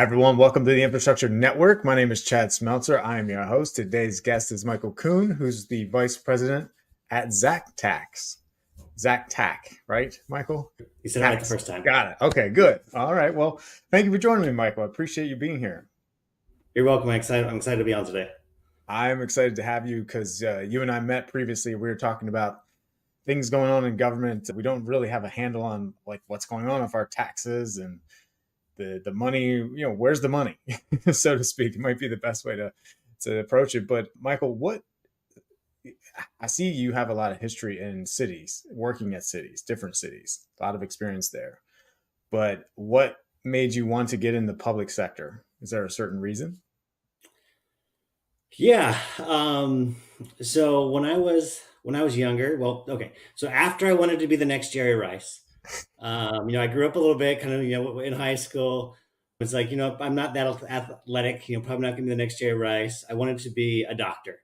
Hi, everyone. Welcome to the Infrastructure Network. My name is Chad Smeltzer. I am your host. Today's guest is Michael Kuhn, who's the vice president at ZacTax. ZacTac, right, Michael? You said it right the Tax. first time. Got it. Okay, good. All right. Well, thank you for joining me, Michael. I appreciate you being here. You're welcome. I'm excited to be on today. I'm excited to have you because you and I met previously. We were talking about things going on in government. We don't really have a handle on like what's going on with our taxes and the money, where's the money, so to speak. It might be the best way to approach it. But Michael, what I see, you have a lot of history in cities, working at cities, different cities, a lot of experience there. But what made you want to get in the public sector? Is there a certain reason? Yeah. So when I was younger, well, okay. So after I wanted to be the next Jerry Rice, I grew up a little bit, kind of, in high school. It's like, I'm not that athletic, probably not gonna be the next Jerry Rice. I wanted to be a doctor.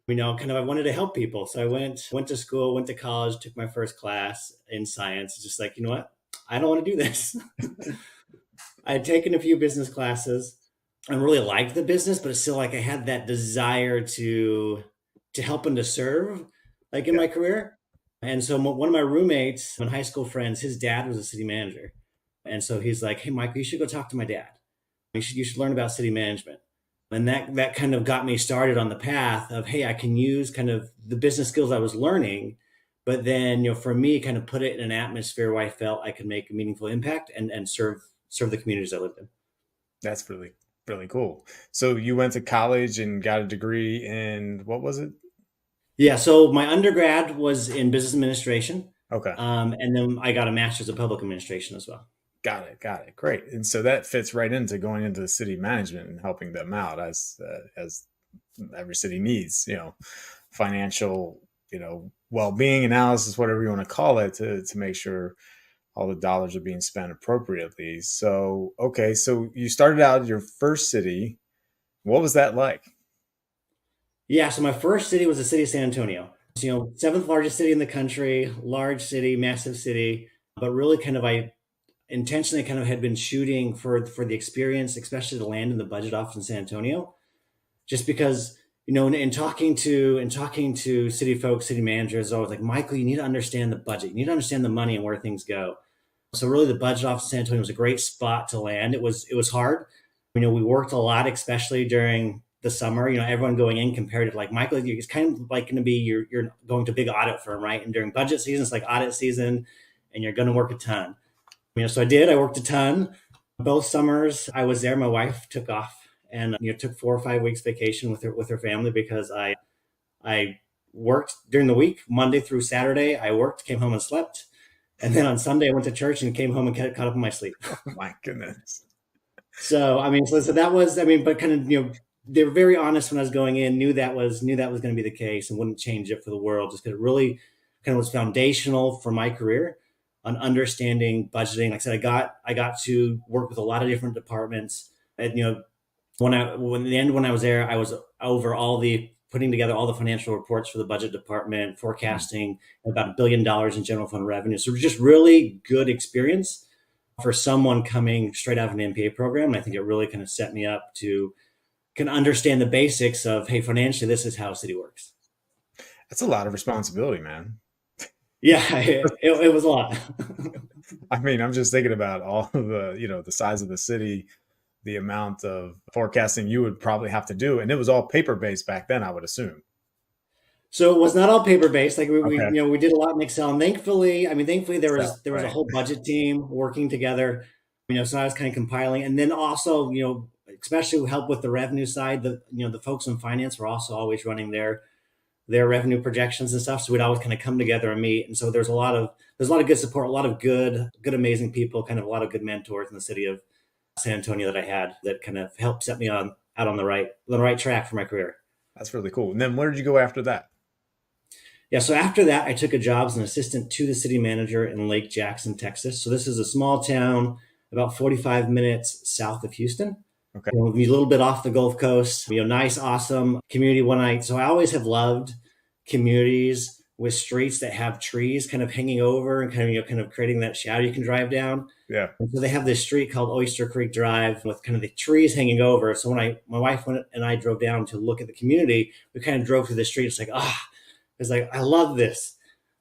Kind of I wanted to help people. So I went to school, went to college, took my first class in science. Just like, you know what? I don't want to do this. I had taken a few business classes. I really liked the business, but it's still like I had that desire to help and to serve, like in Yeah. my career. And so one of my roommates, my high school friends, his dad was a city manager, and so he's like, "Hey, Michael, you should go talk to my dad. You should learn about city management." And that kind of got me started on the path of, hey, I can use kind of the business skills I was learning, but then for me, kind of put it in an atmosphere where I felt I could make a meaningful impact and serve the communities I lived in. That's really, really cool. So you went to college and got a degree in, what was it? Yeah, so my undergrad was in business administration, Okay. and then I got a master's of public administration as well. Got it. Got it. Great. And so that fits right into going into the city management and helping them out as every city needs, financial, well-being analysis, whatever you want to call it, to make sure all the dollars are being spent appropriately. So, okay. So you started out your first city. What was that like? Yeah, so my first city was the city of San Antonio. So, seventh largest city in the country, large city, massive city, but really kind of I intentionally kind of had been shooting for the experience, especially to land in the budget office in San Antonio, just because in talking to city folks, city managers, I was like, Michael, you need to understand the budget, you need to understand the money and where things go. So really, the budget office in San Antonio was a great spot to land. It was hard. We worked a lot, especially during the summer. Everyone going in compared to like Michael, it's kind of like going to be you're going to a big audit firm, right? And during budget season, it's like audit season, and you're going to work a ton. So I did. I worked a ton. Both summers I was there. My wife took off and took 4 or 5 weeks vacation with her family because I worked during the week, Monday through Saturday. I worked, came home and slept, and then on Sunday I went to church and came home and caught up on my sleep. Oh my goodness. So so that was, but kind of they were very honest when I was going in. Knew that was going to be the case and wouldn't change it for the world. Just because it really kind of was foundational for my career on understanding budgeting. Like I said, I got to work with a lot of different departments. And when I was there, I was over all the putting together all the financial reports for the budget department, forecasting about $1 billion in general fund revenue. So it was just really good experience for someone coming straight out of an MBA program. And I think it really kind of set me up to can understand the basics of, hey, financially, this is how a city works. That's a lot of responsibility, man. Yeah, it was a lot. I mean, I'm just thinking about all of the size of the city, the amount of forecasting you would probably have to do. And it was all paper based back then, I would assume. So it was not all paper based. Like Okay. we did a lot in Excel, and thankfully there So, was a right. whole budget team working together. So I was kind of compiling, and then also especially with help with the revenue side. The folks in finance were also always running their revenue projections and stuff. So we'd always kind of come together and meet. And so there's a lot of good support, a lot of good amazing people, kind of a lot of good mentors in the city of San Antonio that I had that kind of helped set me on out on the right track for my career. That's really cool. And then where did you go after that? Yeah, so after that, I took a job as an assistant to the city manager in Lake Jackson, Texas. So this is a small town about 45 minutes south of Houston. Okay. A little bit off the Gulf Coast. Nice, awesome community. So I always have loved communities with streets that have trees kind of hanging over and kind of creating that shadow you can drive down. Yeah. And so they have this street called Oyster Creek Drive with kind of the trees hanging over. So when my wife went and I drove down to look at the community, we kind of drove through the street. It's like, it's like, I love this.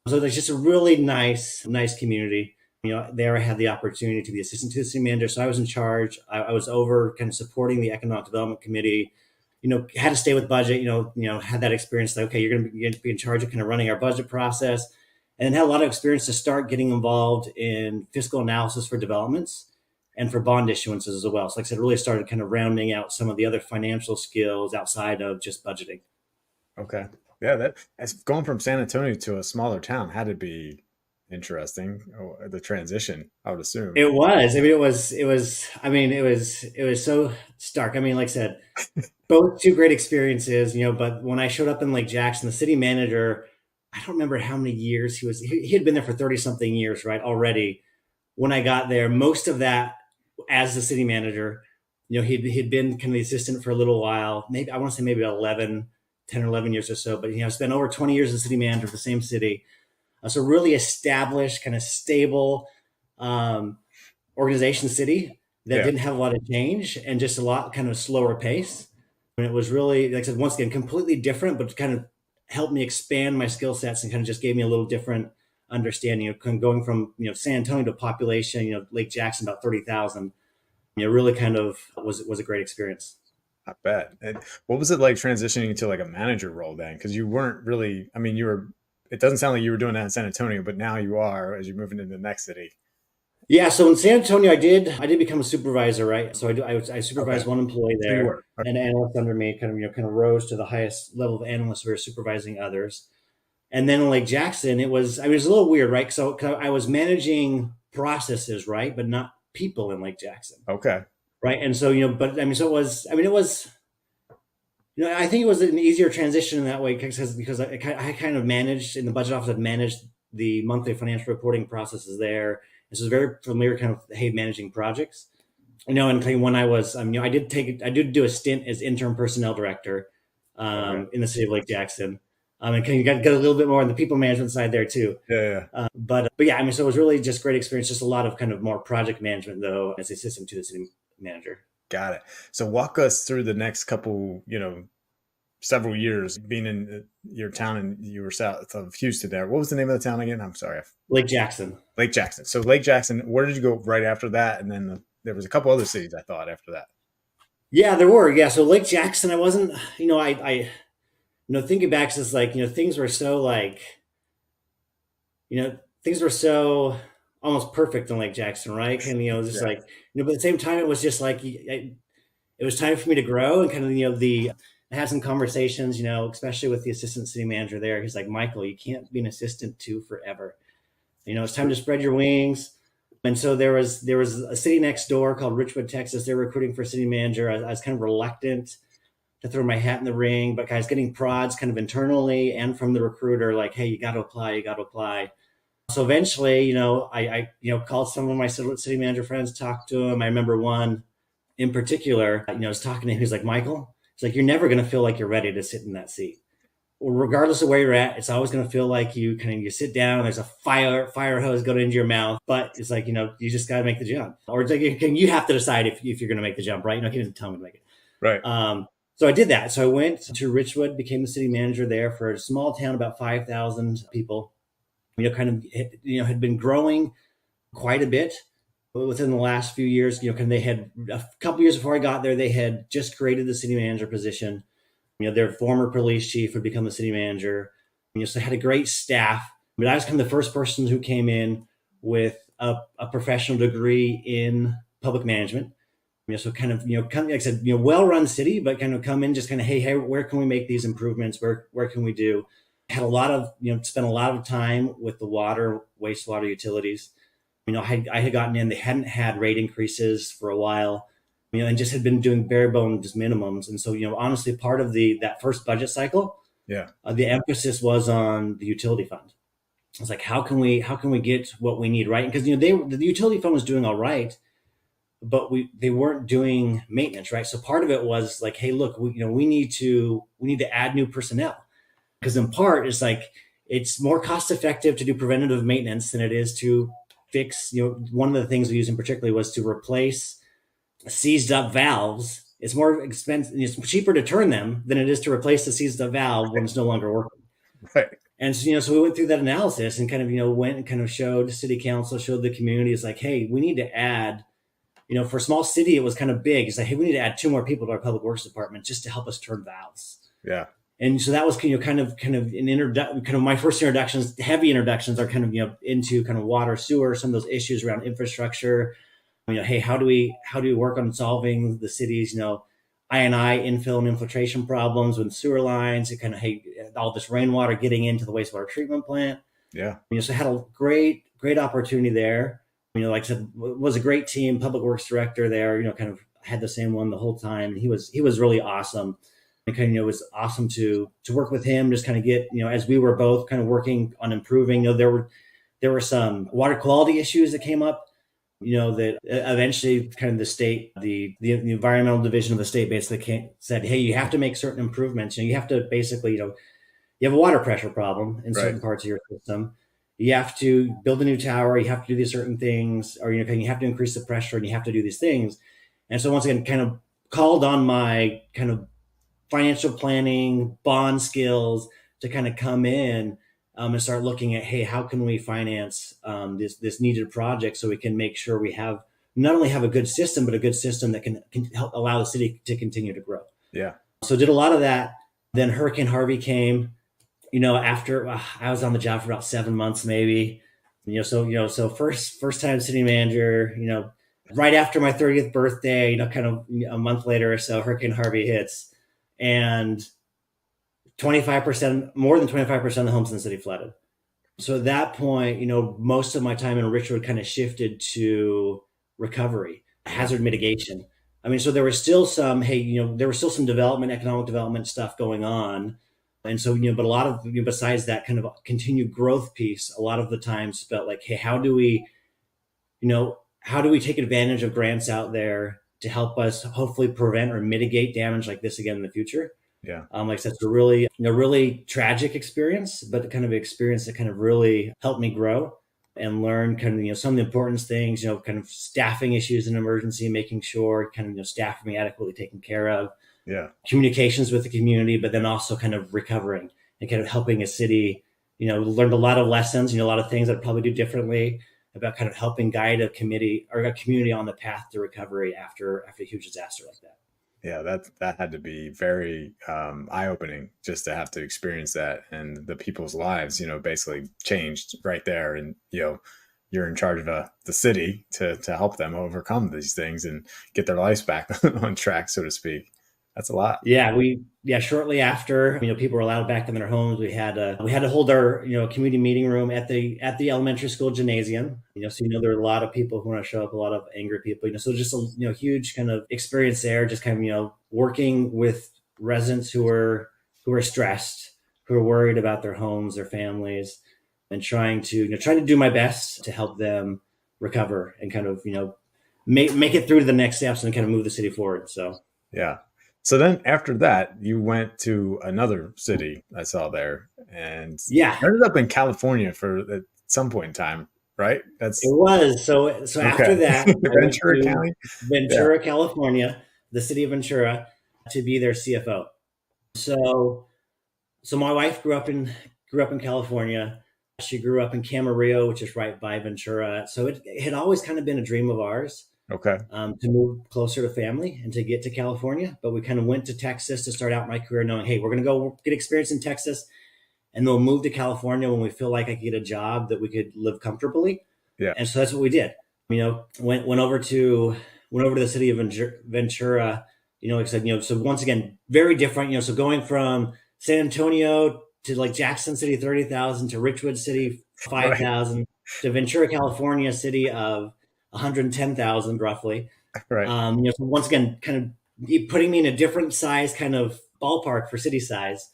So it's just a really nice community. There I had the opportunity to be assistant to the city manager. So I was in charge. I was over kind of supporting the economic development committee. Had to stay with budget, had that experience like, okay, you're going to be in charge of kind of running our budget process, and then had a lot of experience to start getting involved in fiscal analysis for developments and for bond issuances as well. So like I said, really started kind of rounding out some of the other financial skills outside of just budgeting. Okay. Yeah, that's going from San Antonio to a smaller town had to be interesting. The transition, I would assume. It was. I mean, it was so stark. I mean, like I said, both two great experiences, but when I showed up in Lake Jackson, the city manager, I don't remember how many years he had been there for 30 something years, right? Already when I got there, most of that as the city manager, he'd been kind of the assistant for a little while. Maybe I want to say maybe 10 or 11 years or so, but spent over 20 years as city manager of the same city. So really established, kind of stable organization city that didn't have a lot of change and just a lot kind of slower pace. And it was really, like I said, once again, completely different, but kind of helped me expand my skill sets and kind of just gave me a little different understanding of going from, San Antonio to population, Lake Jackson, about 30,000, really kind of was a great experience. I bet. And what was it like transitioning to like a manager role then? Because you weren't really, I mean, it doesn't sound like you were doing that in San Antonio, but now you are as you're moving into the next city. Yeah, so in San Antonio, I did become a supervisor, right? So I supervised one employee So you there, were. Okay. and an analyst under me, kind of rose to the highest level of analyst. We were supervising others, and then in Lake Jackson, it was a little weird, right? So 'cause I was managing processes, right, but not people in Lake Jackson, Okay. right? And so but I mean, so it was. I think it was an easier transition in that way because I kind of managed in the budget office. I'd managed the monthly financial reporting processes there. This is very familiar, kind of managing projects. And when I was, I did do a stint as interim personnel director in the city of Lake Jackson. And kind of got a little bit more on the people management side there too. Yeah. But yeah, so it was really just great experience. Just a lot of kind of more project management though, as assistant to the city manager. Got it. So walk us through the next couple, several years being in your town, and you were south of Houston there. What was the name of the town again? I'm sorry. Lake Jackson. Lake Jackson. So Lake Jackson, where did you go right after that? And then there was a couple other cities I thought after that. Yeah, there were. Yeah. So Lake Jackson, I wasn't, I thinking back to this, like, things were so like, things were so almost perfect in Lake Jackson, right? And, just like, but at the same time, it was just like, it was time for me to grow and kind of, I had some conversations, especially with the assistant city manager there. He's like, Michael, you can't be an assistant too forever. It's time to spread your wings. And so there was a city next door called Richwood, Texas. They're recruiting for city manager. I was kind of reluctant to throw my hat in the ring, but guys getting prods kind of internally and from the recruiter, like, hey, you got to apply. So eventually, I called some of my city manager friends, talked to them. I remember one in particular, I was talking to him. He's like, Michael, it's like, you're never going to feel like you're ready to sit in that seat. Regardless of where you're at, it's always going to feel like you sit down, there's a fire hose going into your mouth, but it's like, you just got to make the jump. Or it's like, you have to decide if you're going to make the jump, right? He didn't tell me to make it. Right. So I did that. So I went to Richwood, became the city manager there for a small town, about 5,000 people, had been growing quite a bit within the last few years. They had a couple years before I got there, they had just created the city manager position. Their former police chief would become the city manager. So they had a great staff. But I was kind of the first person who came in with a professional degree in public management. So kind of like I said, well-run city, but kind of come in just kind of, hey, where can we make these improvements? Where can we do? Had a lot of, spent a lot of time with the water, wastewater utilities. I had gotten in, they hadn't had rate increases for a while. And just had been doing bare bones minimums. And so, honestly, part of that first budget cycle, the emphasis was on the utility fund. It's like, how can we get what we need, right? Because, the utility fund was doing all right, but they weren't doing maintenance, right? So part of it was like, hey, look, we need to add new personnel. Because in part, it's like, it's more cost effective to do preventative maintenance than it is to fix. One of the things we used in particular was to replace seized up valves. It's more expensive. It's cheaper to turn them than it is to replace the seized up valve when it's no longer working. Right. And so we went through that analysis and kind of, went and kind of showed city council, showed the community. It's like, hey, we need to add, for a small city, it was kind of big. It's like, hey, we need to add 2 more people to our public works department just to help us turn valves. Yeah. And so that was, kind of my first introductions, heavy introductions are kind of, into kind of water, sewer, some of those issues around infrastructure. Hey, how do we work on solving the city's, I&I infill and infiltration problems with sewer lines, and kind of, hey, all this rainwater getting into the wastewater treatment plant. Yeah. So I had a great opportunity there. Like I said, was a great team, public works director there, kind of had the same one the whole time. And he was really awesome. And kind of, it was awesome to work with him, just kind of get, as we were both kind of working on improving, there were some water quality issues that came up, that eventually kind of the state, the environmental division of the state basically said, hey, you have to make certain improvements. You have to basically, you have a water pressure problem in certain parts of your system. You have to build a new tower. You have to do these certain things, or, you have to increase the pressure and you have to do these things. And so once again, kind of called on my kind of financial planning, bond skills to kind of come in and start looking at, hey, how can we finance this needed project so we can make sure we have not only have a good system, but a good system that can help allow the city to continue to grow. Yeah. So did a lot of that. Then Hurricane Harvey came, after I was on the job for about 7 months, maybe, so first time city manager, right after my 30th birthday, kind of a month later or so, Hurricane Harvey hits, and 25%, more than 25% of the homes in the city flooded. So at that point, most of my time in Richwood kind of shifted to recovery, hazard mitigation. So there was still some, there was still some development, economic development stuff going on. And so, but a lot of, besides that kind of continued growth piece, a lot of the times felt like, hey, how do we take advantage of grants out there to help us hopefully prevent or mitigate damage like this again in the future? Yeah. Like I said, it's a really tragic experience, but the kind of experience that kind of really helped me grow and learn kind of, some of the important things, kind of staffing issues in emergency, making sure kind of, staff are being adequately taken care of. Yeah. Communications with the community, but then also kind of recovering and kind of helping a city, learned a lot of lessons, a lot of things I'd probably do differently about kind of helping guide a committee or a community on the path to recovery after a huge disaster like that. Yeah, that had to be very eye-opening just to have to experience that, and the people's lives, basically changed right there. And, you're in charge of the city to help them overcome these things and get their lives back on track, so to speak. That's a lot. Yeah, shortly after, people were allowed back in their homes, we had to hold our, community meeting room at the elementary school gymnasium. So there were a lot of people who want to show up, a lot of angry people. So just a huge kind of experience there. Just kind of working with residents who are stressed, who are worried about their homes, their families, and trying to do my best to help them recover and kind of make it through to the next steps and kind of move the city forward. So yeah. So then after that, you went to another city I saw there, and ended up in California at some point in time, right? It was. So after that, Ventura County? Ventura, California, the city of Ventura, to be their CFO. So my wife grew up in California. She grew up in Camarillo, which is right by Ventura. So it had always kind of been a dream of ours. Okay. To move closer to family and to get to California. But we kind of went to Texas to start out my career knowing, hey, we're going to go get experience in Texas and then we'll move to California when we feel like I could get a job that we could live comfortably. Yeah. And so that's what we did. Went over to the city of Ventura, like I said, so once again, very different, so going from San Antonio to like Jackson City, 30,000 to Richwood City, 5,000 right. To Ventura, California, city of 110,000 roughly. Right. So once again, kind of putting me in a different size kind of ballpark for city size,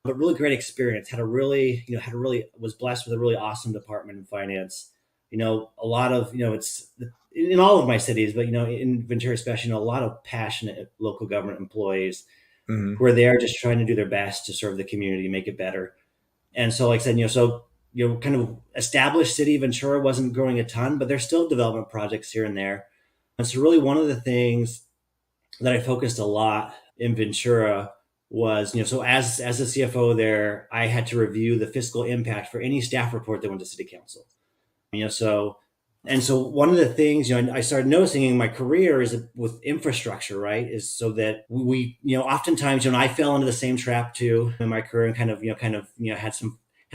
but really great experience. Was blessed with a really awesome department in finance. A lot of, it's in all of my cities, but, in Ventura especially, a lot of passionate local government employees who are there just trying to do their best to serve the community, make it better. And so, like I said, kind of established city of Ventura wasn't growing a ton, but there's still development projects here and there. And so, really, one of the things that I focused a lot in Ventura was, so as a CFO there, I had to review the fiscal impact for any staff report that went to city council. So and so one of the things, I started noticing in my career is with infrastructure, right? Is so that oftentimes, I fell into the same trap too in my career, and had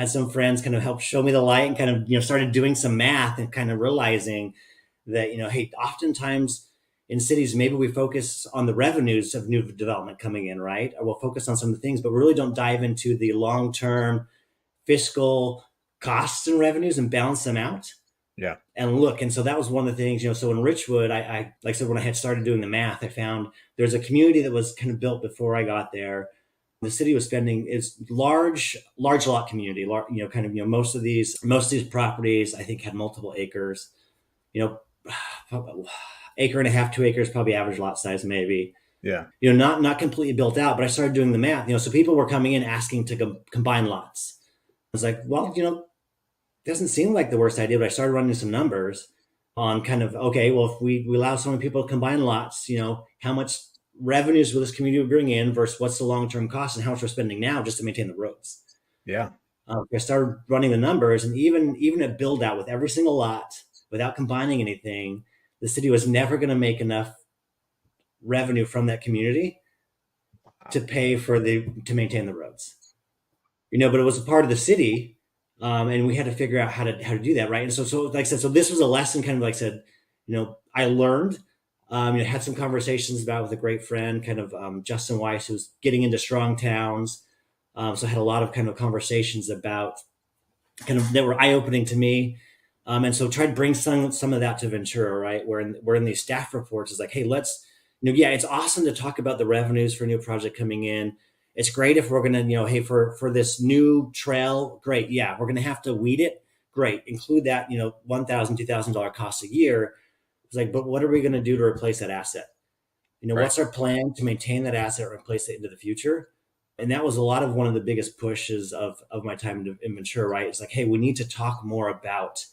some friends kind of help show me the light, and kind of, started doing some math and kind of realizing that, hey, oftentimes in cities, maybe we focus on the revenues of new development coming in, right? Or we'll focus on some of the things, but we really don't dive into the long-term fiscal costs and revenues and balance them out. Yeah. And look, and so that was one of the things, so in Richwood, I like I said, when I had started doing the math, I found there's a community that was kind of built before I got there. The city was spending is large lot community, most of these properties, I think, had multiple acres, acre and a half, 2 acres, probably average lot size, maybe. Yeah. Not completely built out, but I started doing the math, so people were coming in asking to combine lots. I was like, well, doesn't seem like the worst idea, but I started running some numbers on kind of, okay, well, if we allow so many people to combine lots, how much revenues will this community bring in versus what's the long-term cost and how much we're spending now just to maintain the roads. Yeah. I started running the numbers, and even at build out with every single lot without combining anything, the city was never going to make enough revenue from that community to pay to maintain the roads. But it was a part of the city. And we had to figure out how to do that, right? And so like I said, so this was a lesson, kind of like I said, I learned. Had some conversations about with a great friend, kind of Justin Weiss, who's getting into strong towns. So I had a lot of kind of conversations about kind of that were eye opening to me, and so tried to bring some of that to Ventura, right? Where in these staff reports is like, hey, let's, it's awesome to talk about the revenues for a new project coming in. It's great if we're going to, hey, for this new trail, great. Yeah, we're going to have to weed it. Great. Include that, $1,000, $2,000 cost a year. It's like, but what are we going to do to replace that asset? Right. What's our plan to maintain that asset or replace it into the future? And that was one of the biggest pushes of my time in Ventura, right? It's like, hey, we need to talk more about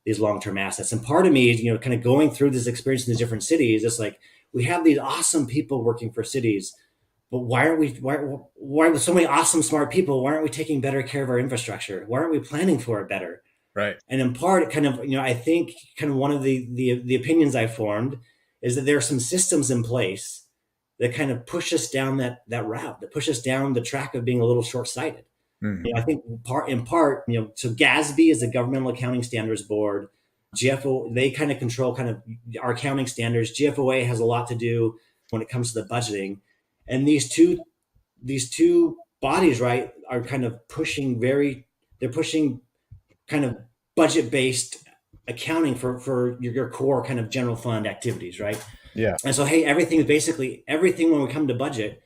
these long-term assets. And part of me is, kind of going through this experience in these different cities. It's like, we have these awesome people working for cities, but why are so many awesome, smart people? Why aren't we taking better care of our infrastructure? Why aren't we planning for it better? Right. And in part, it kind of, I think kind of one of the opinions I formed is that there are some systems in place that kind of push us down that route, that push us down the track of being a little short-sighted. Mm-hmm. I think in part, so GASB is the Governmental Accounting Standards Board. GFO, they kind of control kind of our accounting standards. GFOA has a lot to do when it comes to the budgeting. And these two bodies, right, are kind of pushing kind of budget-based accounting for your core kind of general fund activities, right? Yeah. And so, hey, everything when we come to budget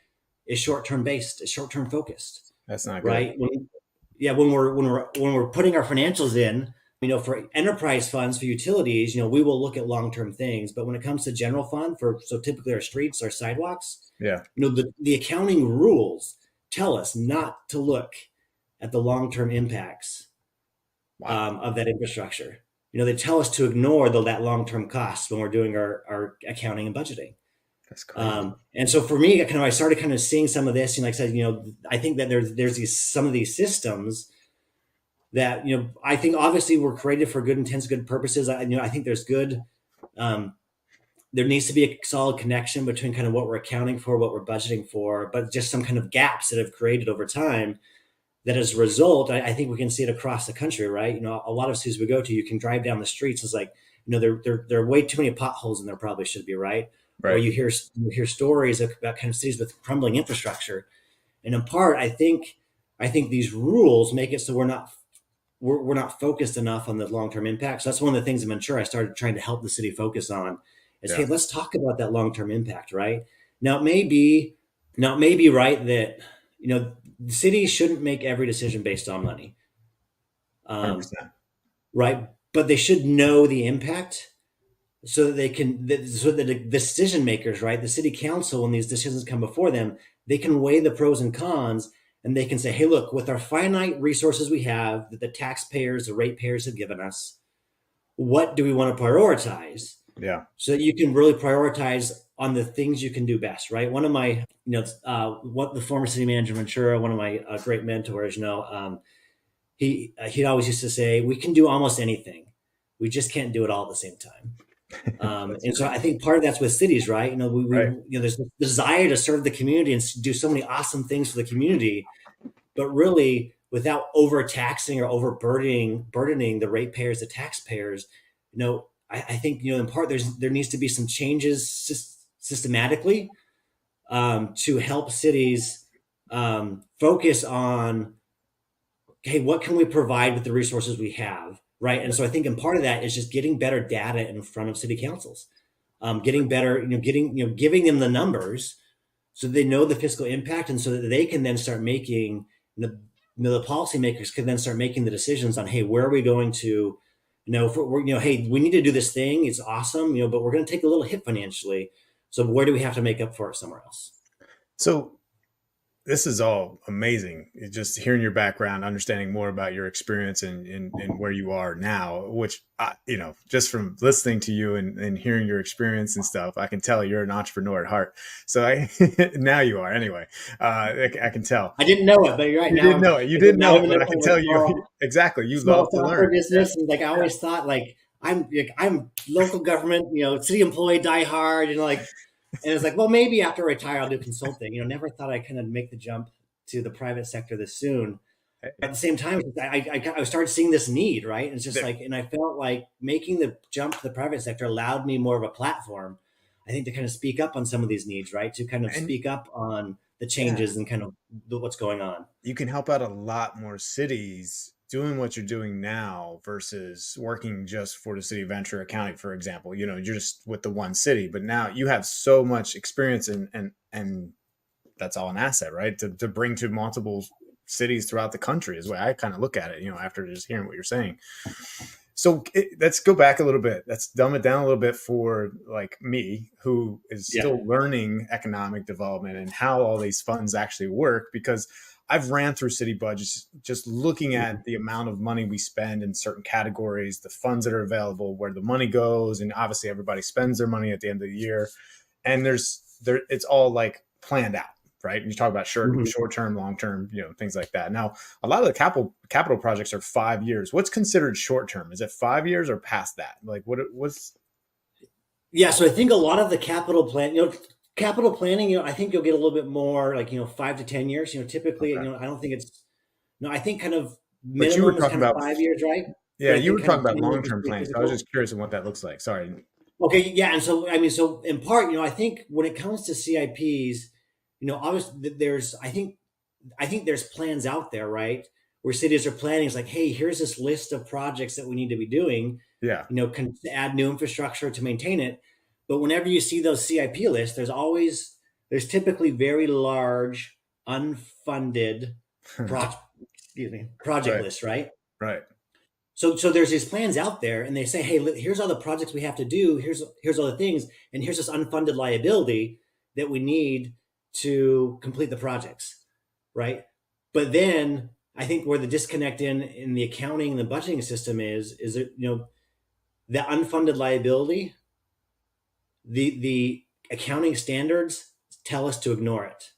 is short-term based, is short-term focused. That's not right. Good. When we're putting our financials in, for enterprise funds, for utilities, we will look at long-term things. But when it comes to general fund so typically our streets, our sidewalks, yeah, the accounting rules tell us not to look at the long-term impacts of that infrastructure. They tell us to ignore that long-term cost when we're doing our accounting and budgeting. That's crazy. And so for me, I started kind of seeing some of this, and like I said, I think that there's some of these systems that, I think obviously were created for good intents, good purposes. I think there's good, there needs to be a solid connection between kind of what we're accounting for, what we're budgeting for, but just some kind of gaps that have created over time that as a result, I think we can see it across the country, right? A lot of cities we go to, you can drive down the streets. It's like, there are way too many potholes than there probably should be, right? Or you hear stories about kind of cities with crumbling infrastructure. And in part, I think these rules make it so we're not focused enough on the long-term impacts. So that's one of the things in Ventura I started trying to help the city focus on is, hey, let's talk about that long-term impact, right? Now it may be right that, the city shouldn't make every decision based on money. 100%. Right. But they should know the impact so that the decision makers, right, the city council, when these decisions come before them, they can weigh the pros and cons and they can say, hey, look, with our finite resources we have that the taxpayers, the ratepayers have given us, what do we want to prioritize? Yeah. So that you can really prioritize on the things you can do best, right? One of my, what the former city manager of Ventura, one of my great mentors, he always used to say, we can do almost anything. We just can't do it all at the same time. And so I think part of that's with cities, right? Right. There's the desire to serve the community and do so many awesome things for the community, but really without overtaxing or burdening the ratepayers, the taxpayers. I think in part there needs to be some changes systematically to help cities focus on, hey, what can we provide with the resources we have, right? And so I think in part of that is just getting better data in front of city councils, getting better, giving them the numbers so they know the fiscal impact, and so that they can then start making the policymakers can then start making the decisions on, hey, where are we going to, if we're, hey, we need to do this thing. It's awesome, but we're going to take a little hit financially. So where do we have to make up for it somewhere else? So this is all amazing. Just hearing your background, understanding more about your experience and where you are now, which, just from listening to you and hearing your experience and stuff, I can tell you're an entrepreneur at heart. So now you are anyway. I can tell. I didn't know it, but you're right. You didn't know it. You didn't know it, but I can tell you exactly. You love to learn. Business, and I always thought I'm local government, city employee, die hard, and it's like, well, maybe after I retire, I'll do consulting. Never thought I kind of make the jump to the private sector this soon. At the same time, I started seeing this need, right? And it's just and I felt like making the jump to the private sector allowed me more of a platform, I think, to kind of speak up on some of these needs, right? To kind of speak up on the changes and kind of what's going on. You can help out a lot more cities doing what you're doing now versus working just for the city of Ventura County, for example. You're just with the one city, but now you have so much experience and that's all an asset, right? To bring to multiple cities throughout the country is the way I kind of look at it, after just hearing what you're saying. So let's go back a little bit. Let's dumb it down a little bit for like me, who is still learning economic development and how all these funds actually work, because I've ran through city budgets just looking at the amount of money we spend in certain categories, the funds that are available, where the money goes. And obviously everybody spends their money at the end of the year. And it's all like planned out, right? And you talk about short-term, long-term, things like that. Now, a lot of the capital projects are 5 years. What's considered short-term? Is it 5 years or past that? Like what's? Yeah. So I think a lot of the capital planning, I think you'll get a little bit more like, 5 to 10 years, typically, I don't think it's, I think kind of minimum is kind of 5 years, right? Yeah. You were talking about long-term plans. So I was just curious on what that looks like. Sorry. Okay. Yeah. And so, so in part, I think when it comes to CIPs, obviously I think there's plans out there, right? Where cities are planning. It's like, hey, here's this list of projects that we need to be doing. Yeah. Can add new infrastructure to maintain it. But whenever you see those CIP lists, there's typically very large unfunded project lists, right? Right. So there's these plans out there, and they say, hey, here's all the projects we have to do. Here's all the things, and here's this unfunded liability that we need to complete the projects, right? But then I think where the disconnect in the accounting and the budgeting system is that the unfunded liability, the accounting standards tell us to ignore it.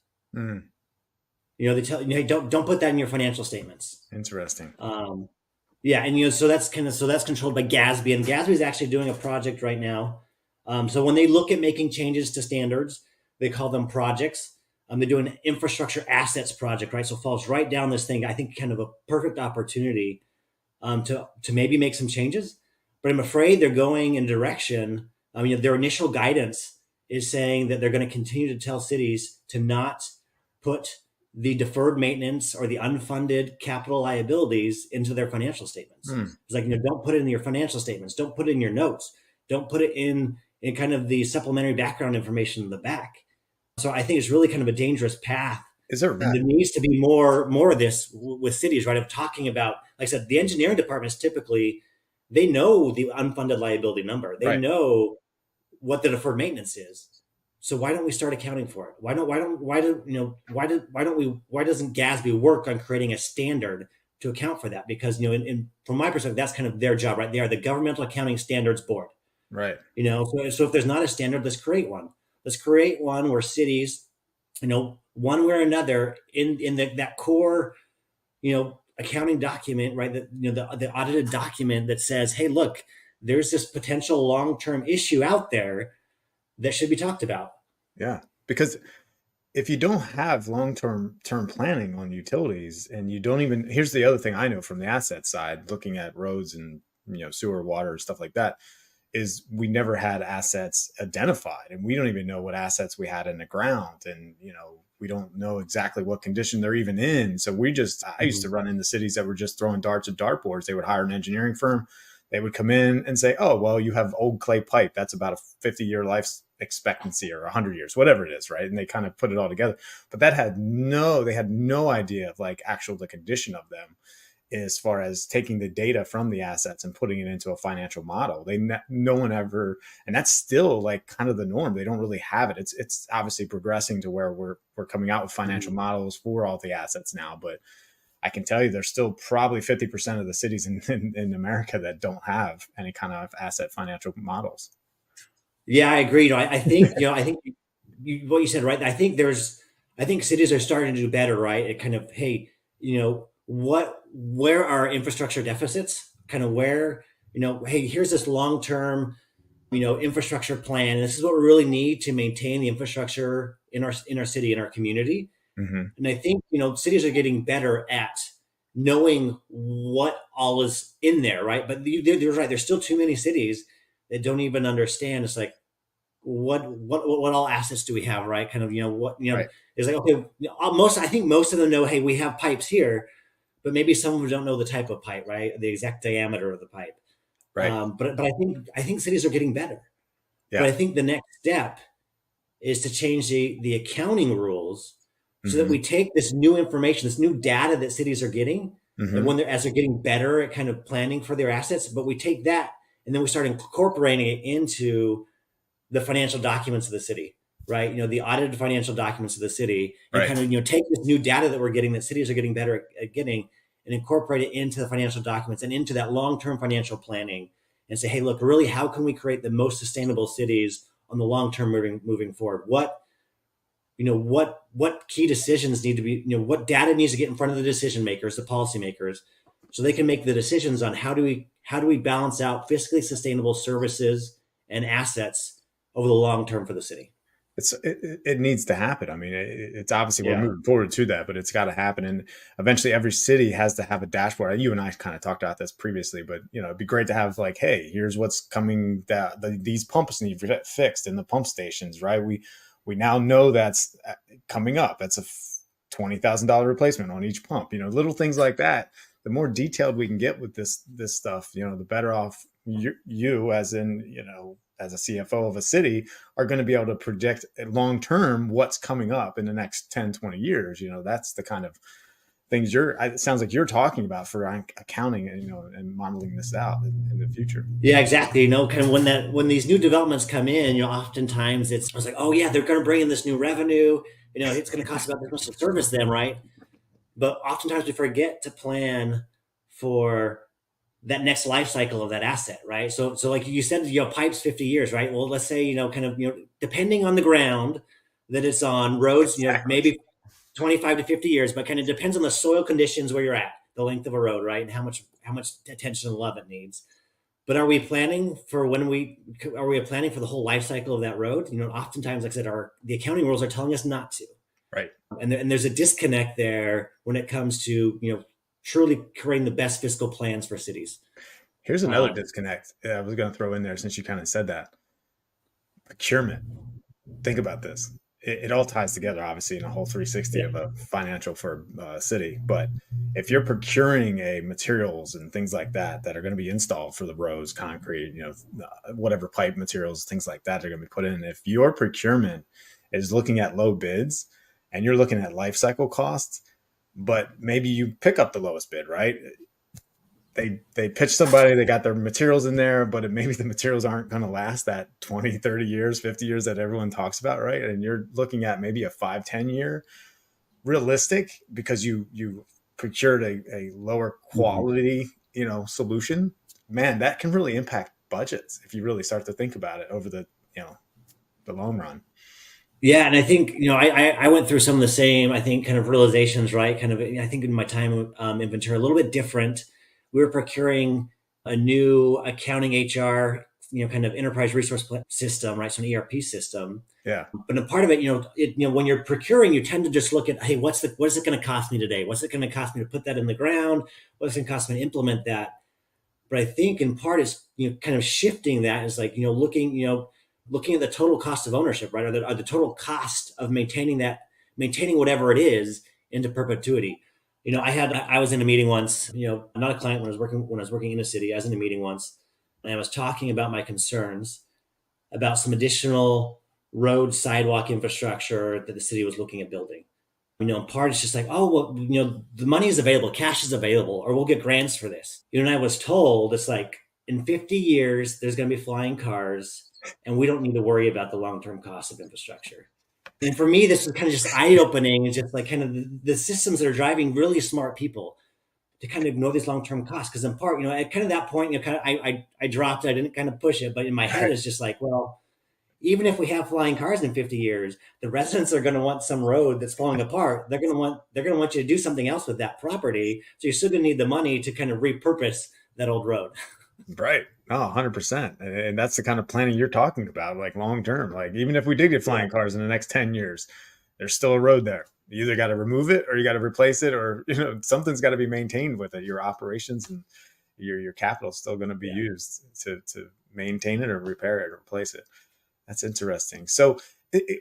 They tell hey, don't put that in your financial statements. Interesting. And so that's controlled by GASB, and GASB is actually doing a project right now. So when they look at making changes to standards, they call them projects. They do an infrastructure assets project, right? So it falls right down this thing. I think kind of a perfect opportunity to maybe make some changes, but I'm afraid they're going in a direction. Their initial guidance is saying that they're going to continue to tell cities to not put the deferred maintenance or the unfunded capital liabilities into their financial statements. It's like, don't put it in your financial statements. Don't put it in your notes. Don't put it in kind of the supplementary background information in the back. So I think it's really kind of a dangerous path. There needs to be more of this with cities, right? Of talking about, like I said, the engineering departments typically, they know the unfunded liability number. They know what the deferred maintenance is. So why don't we start accounting for it? Why doesn't GASB work on creating a standard to account for that? Because, from my perspective, that's kind of their job, right? They are the Governmental Accounting Standards Board. Right. So if there's not a standard, let's create one. Let's create one where cities, one way or another, that core, accounting document, right? That, the audited document that says, hey, look, there's this potential long-term issue out there that should be talked about. Yeah. Because if you don't have long-term planning on utilities, and you don't even, here's the other thing I know from the asset side, looking at roads and, sewer, water, stuff like that, is we never had assets identified, and we don't even know what assets we had in the ground. And, we don't know exactly what condition they're even in. So I used to run into cities that were just throwing darts at dartboards. They would hire an engineering firm. They would come in and say, oh, well, you have old clay pipe. That's about a 50-year life expectancy, or 100 years, whatever it is. Right. And they kind of put it all together. But they had no idea of like the condition of them, as far as taking the data from the assets and putting it into a financial model. No one ever, and that's still like kind of the norm. They don't really have it. It's obviously progressing to where we're coming out with financial models for all the assets now, but I can tell you there's still probably 50% of the cities in America that don't have any kind of asset financial models. Yeah, I agree. I think, what you said, right? I think cities are starting to do better, right? It kind of, hey, where are infrastructure deficits? Kind of where, hey, here's this long-term, infrastructure plan. And this is what we really need to maintain the infrastructure in our city, in our community. Mm-hmm. And I think, cities are getting better at knowing what all is in there, right? But you're right. There's still too many cities that don't even understand. It's like, what all assets do we have, right? Kind of, Right. It's like, okay, I think most of them know, hey, we have pipes here, but maybe some of them don't know the type of pipe, right? The exact diameter of the pipe. Right. But I think cities are getting better. Yeah. But I think the next step is to change the accounting rules so that we take this new information, this new data that cities are getting, and as they're getting better at kind of planning for their assets, but we take that and then we start incorporating it into the financial documents of the city, right? The audited financial documents of the city, and Right. kind of, take this new data that we're getting, that cities are getting better at getting, and incorporate it into the financial documents and into that long-term financial planning, and say, hey, look, really, how can we create the most sustainable cities on the long term moving forward? What key decisions need to be, what data needs to get in front of the decision makers, the policymakers, so they can make the decisions on how do we balance out fiscally sustainable services and assets over the long term for the city. It needs to happen. I mean, it's obviously we're moving forward to that, but it's got to happen. And eventually every city has to have a dashboard. You and I kind of talked about this previously, but it'd be great to have like, hey, here's what's coming, that these pumps need to get fixed in the pump stations, right? We now know that's coming up. That's a $20,000 replacement on each pump, little things like that. The more detailed we can get with this stuff, the better off you as in, as a CFO of a city, are going to be able to project long term what's coming up in the next 10, 20 years. That's the kind of things it sounds like you're talking about for accounting and, and modeling this out in the future. Yeah, exactly. Kind of when these new developments come in, oftentimes it's like, oh yeah, they're going to bring in this new revenue. It's going to cost about this much to service them, right? But oftentimes we forget to plan for that next life cycle of that asset, right? So like you said, pipes 50 years, right? Well, let's say, kind of, depending on the ground that it's on, roads, maybe 25 to 50 years, but kind of depends on the soil conditions where you're at, the length of a road, right? And how much attention and love it needs. But are we planning for planning for the whole life cycle of that road? Oftentimes, like I said, the accounting rules are telling us not to. Right. And there's a disconnect there when it comes to, truly creating the best fiscal plans for cities. Here's another disconnect I was going to throw in there, since you kind of said that. Procurement. Think about this. It all ties together, obviously, in a whole 360 of a financial for a city. But if you're procuring materials and things like that are going to be installed for the roads, concrete, whatever pipe materials, things like that are going to be put in. If your procurement is looking at low bids and you're looking at life cycle costs, but maybe you pick up the lowest bid, right? they pitch somebody, they got their materials in there, but maybe the materials aren't going to last that 20, 30 years, 50 years that everyone talks about, right? And you're looking at maybe a 5, 10 year realistic because you procured a lower Mhm. quality, solution. Man, that can really impact budgets if you really start to think about it over the long run. Yeah, and I think I went through some of the same, I think, kind of realizations, right? Kind of, I think in my time in Ventura, a little bit different. We were procuring a new accounting HR, kind of enterprise system, right? So an ERP system. Yeah. But a part of it, when you're procuring, you tend to just look at, hey, what is it going to cost me today? What's it going to cost me to put that in the ground? What's it going to cost me to implement that? But I think in part is kind of shifting that is like looking at the total cost of ownership, right? Or the total cost of maintaining whatever it is into perpetuity. I was in a meeting once, not a client when I was working in a city. I was in a meeting once, and I was talking about my concerns about some additional road sidewalk infrastructure that the city was looking at building. In part, it's just like, oh, well, the money is available, cash is available, or we'll get grants for this. And I was told it's like in 50 years, there's going to be flying cars, and we don't need to worry about the long term cost of infrastructure. And for me, this was kind of just eye opening, and just like kind of the systems that are driving really smart people to kind of ignore these long term costs. Because in part, at kind of that point, kind of I dropped it, I didn't kind of push it, but in my head, Right. it's just like, well, even if we have flying cars in 50 years, the residents are going to want some road that's falling apart. They're going to want you to do something else with that property. So you're still going to need the money to kind of repurpose that old road. Right. Oh, 100%. And that's the kind of planning you're talking about, like long term. Like, even if we did get Yeah. flying cars in the next 10 years, there's still a road there. You either got to remove it or you got to replace it, or, something's got to be maintained with it. Your operations and your capital is still going to be Yeah. used to maintain it or repair it or replace it. That's interesting. So,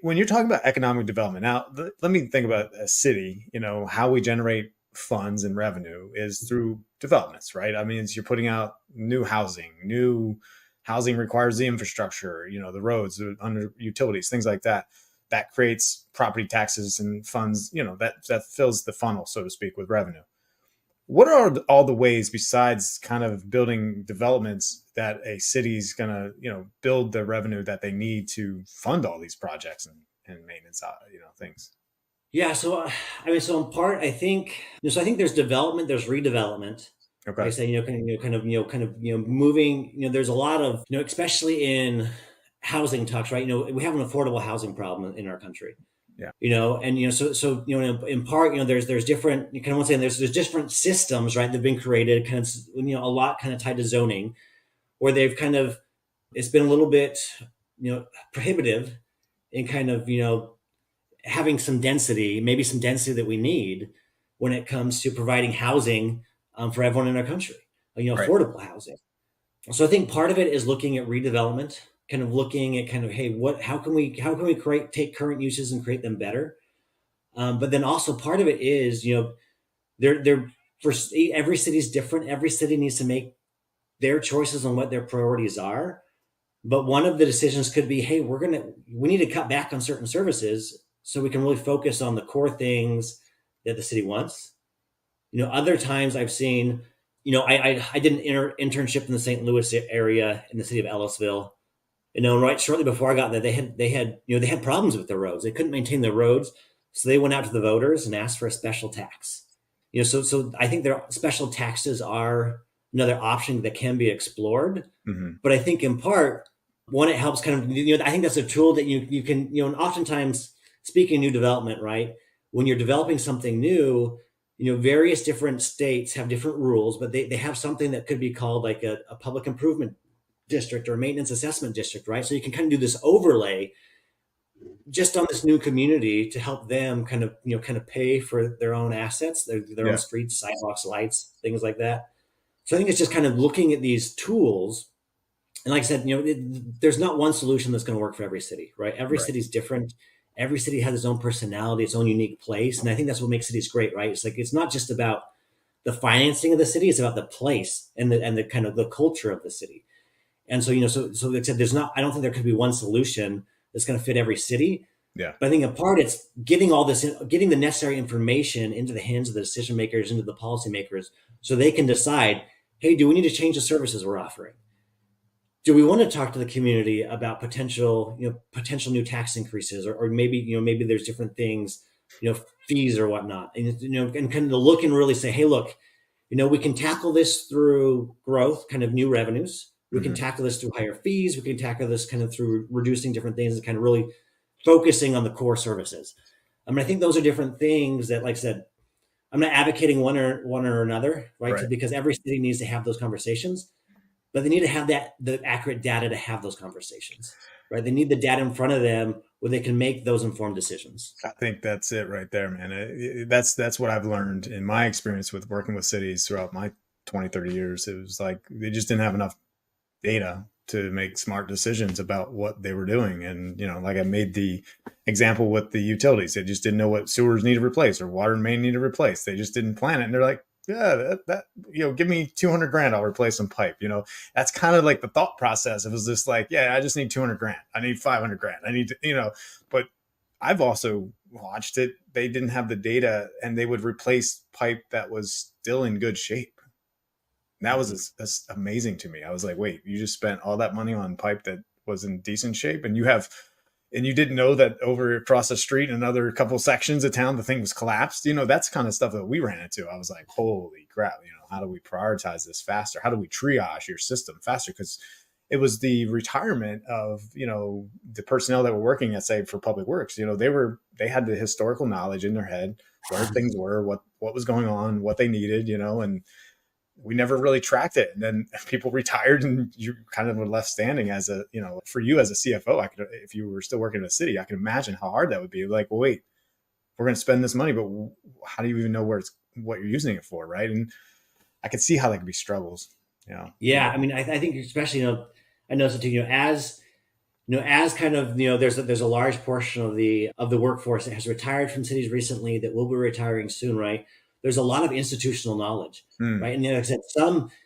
when you're talking about economic development, now let me think about a city. How we generate funds and revenue is through developments, right? I mean, you're putting out new housing. New housing requires the infrastructure, the roads, the under utilities, things like that. That creates property taxes and funds. That fills the funnel, so to speak, with revenue. What are all the ways besides kind of building developments that a city's gonna, build the revenue that they need to fund all these projects and maintenance, things? Yeah. So in part, I think, so I think there's development, there's redevelopment. Like I Okay. said, moving, there's a lot of, especially in housing talks, right? We have an affordable housing problem in our country. Yeah. And in part, there's different, you kind of want to say there's different systems, right, that've been created, kind of, a lot kind of tied to zoning, where they've kind of, it's been a little bit prohibitive in kind of having some density, maybe some density that we need when it comes to providing housing for everyone in our country, Right. affordable housing. So I think part of it is looking at redevelopment, kind of looking at kind of, hey, how can we take current uses and create them better. But then also part of it is, they're for every city's different. Every city needs to make their choices on what their priorities are. But one of the decisions could be, hey, we need to cut back on certain services so we can really focus on the core things that the city wants. Other times I've seen, I did an internship in the St. Louis area in the city of Ellisville. Right shortly before I got there, they had problems with their roads. They couldn't maintain their roads, so they went out to the voters and asked for a special tax. So I think their special taxes are another option that can be explored. Hmm. But I think in part, one, it helps kind of, I think that's a tool that you can, and oftentimes speaking of new development, right? When you're developing something new, various different states have different rules, but they have something that could be called like a public improvement district or a maintenance assessment district, right? So you can kind of do this overlay just on this new community to help them kind of pay for their own assets, their own Yeah. streets, sidewalks, lights, things like that. So I think it's just kind of looking at these tools. And like I said, there's not one solution that's going to work for every city, right? Every Right. city's different. Every city has its own personality, its own unique place. And I think that's what makes cities great, right? It's like, it's not just about the financing of the city, it's about the place and the kind of the culture of the city. And so like I said, I don't think there could be one solution that's going to fit every city. Yeah. But I think in part it's getting the necessary information into the hands of the decision makers, into the policymakers, so they can decide, hey, do we need to change the services we're offering? Do we want to talk to the community about potential new tax increases, or maybe, maybe there's different things, fees or whatnot, and, and kind of look and really say, hey, look, we can tackle this through growth, kind of new revenues. We can tackle this through higher fees. We can tackle this kind of through reducing different things and kind of really focusing on the core services. I mean, I think those are different things that, like I said, I'm not advocating one or another, right? Because every city needs to have those conversations, but they need to have the accurate data to have those conversations, right? They need the data in front of them where they can make those informed decisions. I think that's it right there, man. That's what I've learned in my experience with working with cities throughout my 20, 30 years. It was like they just didn't have enough data to make smart decisions about what they were doing. And, like I made the example with the utilities. They just didn't know what sewers needed replaced or water and main needed replaced. They just didn't plan it. And they're like, yeah, that give me 200 grand, I'll replace some pipe. That's kind of like the thought process. It was just like, yeah, I just need 200 grand. I need 500 grand. I need to, but I've also watched it. They didn't have the data, and they would replace pipe that was still in good shape. And that was that's amazing to me. I was like, wait, you just spent all that money on pipe that was in decent shape, and you didn't know that over across the street in another couple sections of town, the thing was collapsed. That's kind of stuff that we ran into. I was like, holy crap, how do we prioritize this faster? How do we triage your system faster? Because it was the retirement of, the personnel that were working at, say, for Public Works. They had the historical knowledge in their head, where things were, what was going on, what they needed, and we never really tracked it. And then people retired, and you kind of were left standing as for you as a CFO, if you were still working in a city, I can imagine how hard that would be. Like, well, wait, we're going to spend this money, but how do you even know what you're using it for? Right. And I could see how that could be struggles. Yeah. I mean, I think especially, I noticed it too, as kind of, there's a large portion of the workforce that has retired from cities recently that will be retiring soon. Right. There's a lot of institutional knowledge, right? And like I said,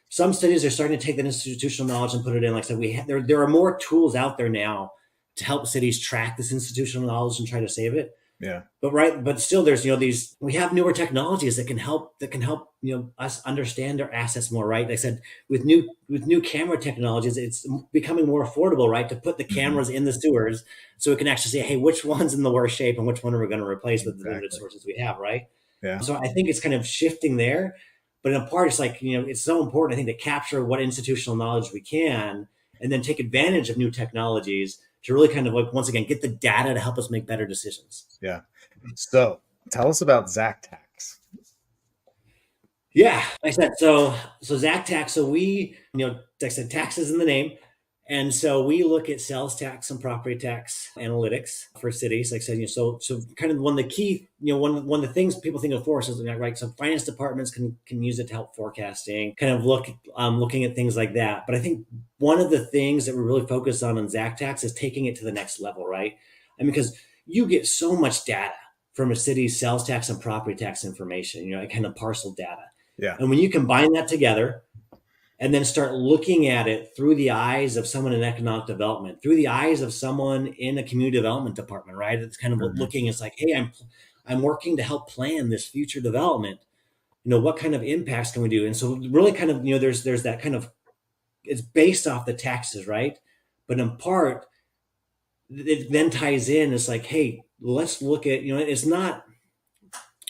some cities are starting to take that institutional knowledge and put it in. Like I said, there are more tools out there now to help cities track this institutional knowledge and try to save it. Yeah. But still, there's we have newer technologies that can help us understand our assets more, right? Like I said, with new camera technologies, it's becoming more affordable, right, to put the cameras in the sewers so we can actually say, hey, which one's in the worst shape and which one are we going to replace with the limited sources we have, right? Yeah. So I think it's kind of shifting there, but in part, it's like, it's so important, I think, to capture what institutional knowledge we can, and then take advantage of new technologies to really kind of, like, once again, get the data to help us make better decisions. Yeah. So tell us about ZachTax. Yeah, like I said, so ZachTax, so we, like I said, tax is in the name. And so we look at sales tax and property tax analytics for cities. Like I said, so kind of one of the key, one of the things people think of for us is, right, so finance departments can use it to help forecasting, kind of looking at things like that. But I think one of the things that we really focus on in ZachTax is taking it to the next level, right? I mean, because you get so much data from a city's sales tax and property tax information, kind of parcel data. Yeah. And when you combine that together, and then start looking at it through the eyes of someone in economic development, through the eyes of someone in a community development department, right? It's kind of looking, it's like, hey, I'm working to help plan this future development. What kind of impacts can we do? And so really kind of, there's that kind of, it's based off the taxes, right? But in part, it then ties in, it's like, hey, let's look at, it's not,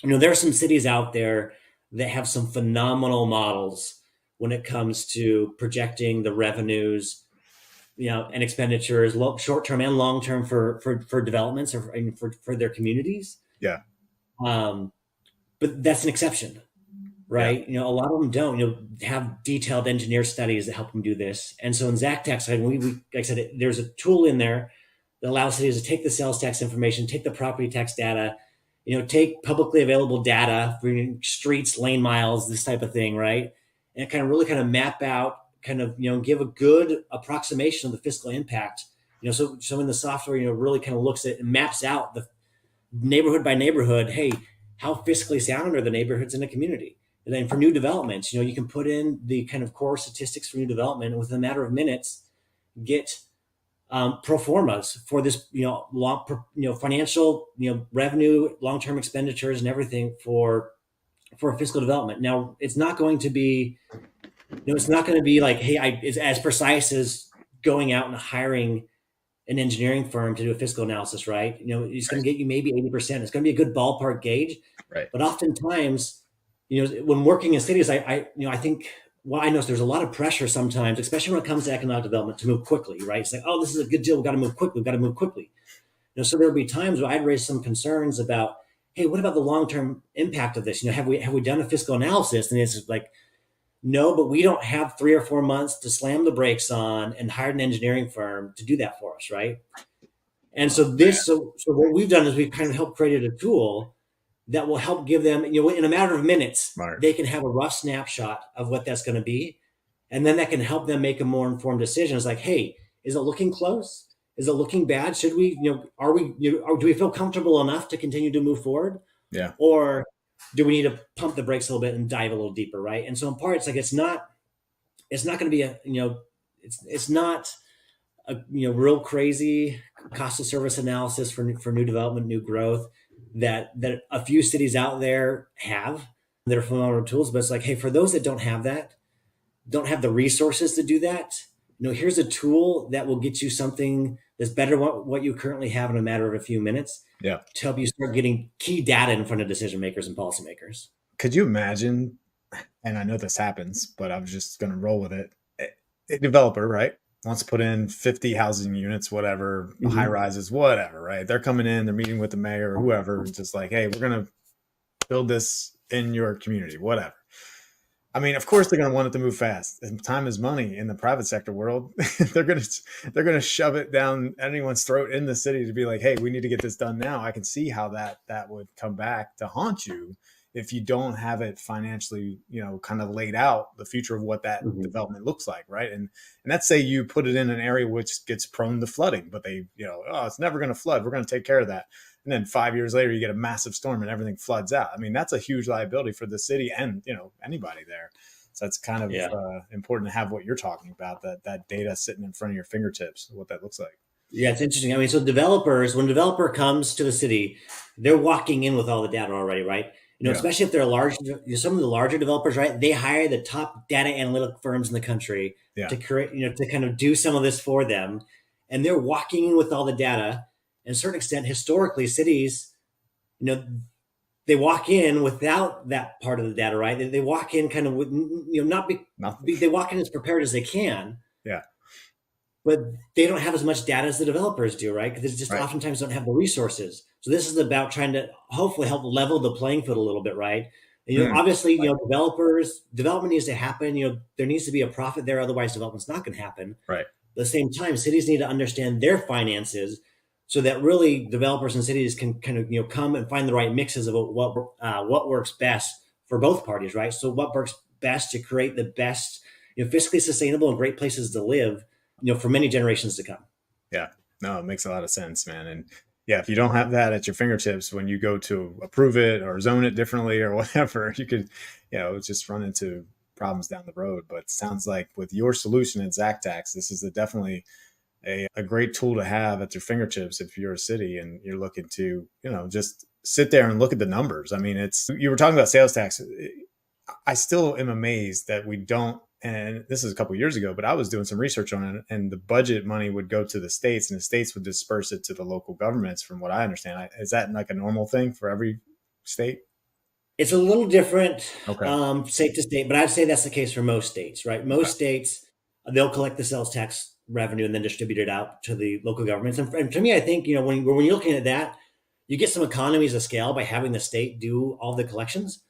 there are some cities out there that have some phenomenal models when it comes to projecting the revenues, and expenditures, short-term and long-term for developments or for their communities. Yeah. But that's an exception, right? Yeah. A lot of them don't, have detailed engineer studies that help them do this. And so in ZachTax, like I said, there's a tool in there that allows cities to take the sales tax information, take the property tax data, take publicly available data for streets, lane miles, this type of thing, right? And kind of really kind of map out, kind of, give a good approximation of the fiscal impact. So in the software, really kind of looks at and maps out the neighborhood by neighborhood. Hey, how fiscally sound are the neighborhoods in a community? And then for new developments, you can put in the kind of core statistics for new development, and within a matter of minutes, get pro formas for this, financial, revenue, long-term expenditures, and everything for fiscal development. Now, it's not going to be It's not going to be like, hey, it's as precise as going out and hiring an engineering firm to do a fiscal analysis, right? It's going Right. to get you maybe 80%. It's going to be a good ballpark gauge. Right. But oftentimes, when working in cities, I think, well, I know there's a lot of pressure sometimes, especially when it comes to economic development, to move quickly, right? It's like, oh, this is a good deal. We've got to move quickly. We've got to move quickly. So there'll be times where I'd raise some concerns about, hey, what about the long-term impact of this? Have we done a fiscal analysis? And it's like, no, but we don't have 3 or 4 months to slam the brakes on and hire an engineering firm to do that for us, right? And so Man, so what we've done is we've kind of helped create a tool that will help give them, in a matter of minutes, smart. they can have a rough snapshot of what that's going to be. And then that can help them make a more informed decision. It's like, hey, is it looking close? Is it looking bad? Should we, are we, or do we feel comfortable enough to continue to move forward? Yeah. Or do we need to pump the brakes a little bit and dive a little deeper, right? And so in part, it's like it's not going to be it's not a real crazy cost of service analysis for new development, new growth that a few cities out there have that are phenomenal tools. But it's like, hey, for those that don't have that, don't have the resources to do that, here's a tool that will get you something that's better than what you currently have in a matter of a few minutes Yeah. to help you start getting key data in front of decision makers and policymakers. Could you imagine? And I know this happens, but I'm just going to roll with it. A developer, right, wants to put in 50 housing units, whatever, high Mm-hmm. rises, whatever, right? They're coming in, they're meeting with the mayor or whoever, just like, hey, we're going to build this in your community, whatever. I mean, of course they're going to want it to move fast. And time is money in the private sector world. they're going to shove it down anyone's throat in the city to be like, "Hey, we need to get this done now." I can see how that would come back to haunt you if you don't have it financially, kind of laid out the future of what that Mm-hmm. development looks like, right? And let's say you put it in an area which gets prone to flooding, but they, oh, it's never going to flood. We're going to take care of that. And then 5 years later, you get a massive storm and everything floods out. I mean, that's a huge liability for the city and anybody there. So it's kind of Yeah. important to have what you're talking about, that data sitting in front of your fingertips, what that looks like. Yeah, it's interesting. I mean, so developers, when a developer comes to the city, they're walking in with all the data already, right? Yeah, Especially if they're some of the larger developers, right? They hire the top data analytic firms in the country yeah, to create, to kind of do some of this for them. And they're walking in with all the data. And to a certain extent, historically, cities, you know, they walk in without that part of the data, right? They walk in kind of with, not nothing. they walk in as prepared as they can, Yeah, but they don't have as much data as the developers do, right? Because they just right. oftentimes don't have the resources. So this is about trying to hopefully help level the playing field a little bit, right? And, Mm, obviously, development needs to happen. There needs to be a profit there, otherwise development's not going to happen. right. At the same time, cities need to understand their finances so that really developers and cities can kind of come and find the right mixes of what works best for both parties, right? So what works best to create the best, fiscally sustainable and great places to live, for many generations to come. Yeah, no, it makes a lot of sense, man. And yeah, if you don't have that at your fingertips when you go to approve it or zone it differently or whatever, you could, just run into problems down the road. But it sounds like with your solution at ZachTax, this is definitely a great tool to have at your fingertips if you're a city and you're looking to, just sit there and look at the numbers. I mean, you were talking about sales tax. I still am amazed that we don't, and this is a couple of years ago, but I was doing some research on it, and the budget money would go to the states, and the states would disperse it to the local governments. From what I understand, is that like a normal thing for every state? It's a little different, Okay. state to state, but I'd say that's the case for most states, right? Okay. Most states, they'll collect the sales tax revenue and then distribute it out to the local governments. And to me, I think, when you're looking at that, you get some economies of scale by having the state do all the collections.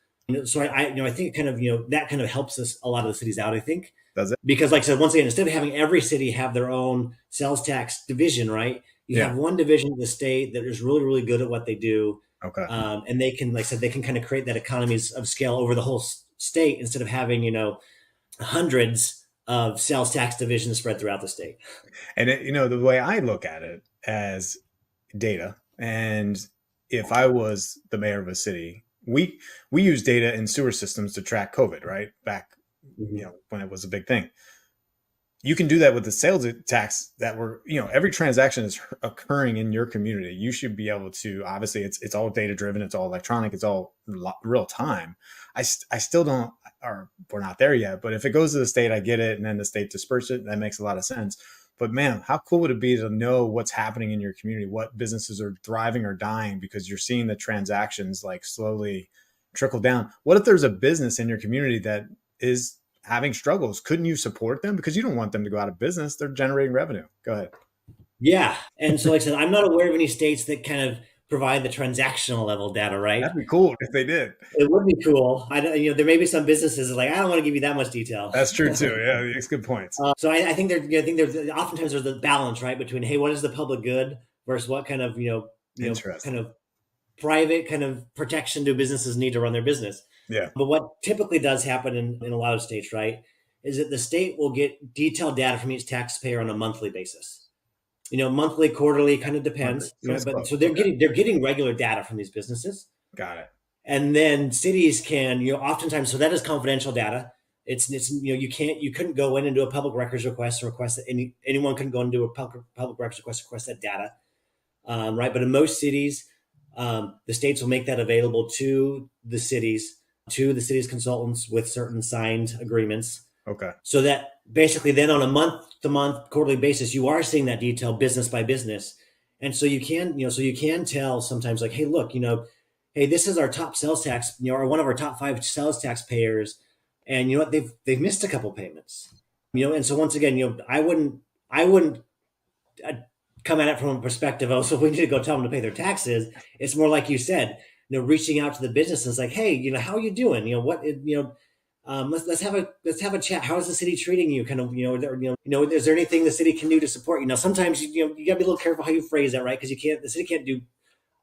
So I think kind of, that kind of helps us a lot of the cities out, I think, Does it? because like I said, once again, instead of having every city have their own sales tax division, right? You Yeah. have one division of the state that is really, really good at what they do. Okay. And they can, like I said, they can kind of create that economies of scale over the whole state instead of having, hundreds of sales tax divisions spread throughout the state. And the way I look at it as data, and if I was the mayor of a city, we use data in sewer systems to track COVID, right? Back, Mhm. when it was a big thing. you can do that with the sales tax that we're, every transaction is occurring in your community. You should be able to, obviously it's all data driven, it's all electronic, it's all real time. I still don't, or we're not there yet, but if it goes to the state, I get it. And then the state disperse it. That makes a lot of sense. But man, how cool would it be to know what's happening in your community, what businesses are thriving or dying because you're seeing the transactions like slowly trickle down. What if there's a business in your community that is having struggles? Couldn't you support them? Because you don't want them to go out of business. They're generating revenue. Go ahead. Yeah. And so, like I said, I'm not aware of any states that kind of provide the transactional level data, right? That'd be cool if they did. It would be cool. There may be some businesses like, I don't want to give you that much detail. That's true too. Yeah, it's good points. So I think there's oftentimes there's the balance, right, between, hey, what is the public good versus what kind of kind of private kind of protection do businesses need to run their business. Yeah. But what typically does happen in a lot of states, right, is that the state will get detailed data from each taxpayer on a monthly basis. Monthly, quarterly, kind of depends. But so they're getting regular data from these businesses. Got it. And then cities can, oftentimes, so that is confidential data. It's you couldn't go in and do a public records request or request that anyone can go and do a public records request that data, right? But in most cities, the states will make that available to the cities consultants with certain signed agreements. Okay. So that basically then on a month-to-month, quarterly basis, you are seeing that detail business by business. And so you can tell sometimes like, hey, look, hey, this is our top sales tax, or one of our top 5 sales taxpayers. And you know what, they've missed a couple payments, and so once again, I wouldn't come at it from a perspective of, so we need to go tell them to pay their taxes. It's more like you said, reaching out to the businesses like, hey, how are you doing? Let's have a chat. How is the city treating you? Kind of, is there anything the city can do to support you? Sometimes you gotta be a little careful how you phrase that, right? Because the city can't do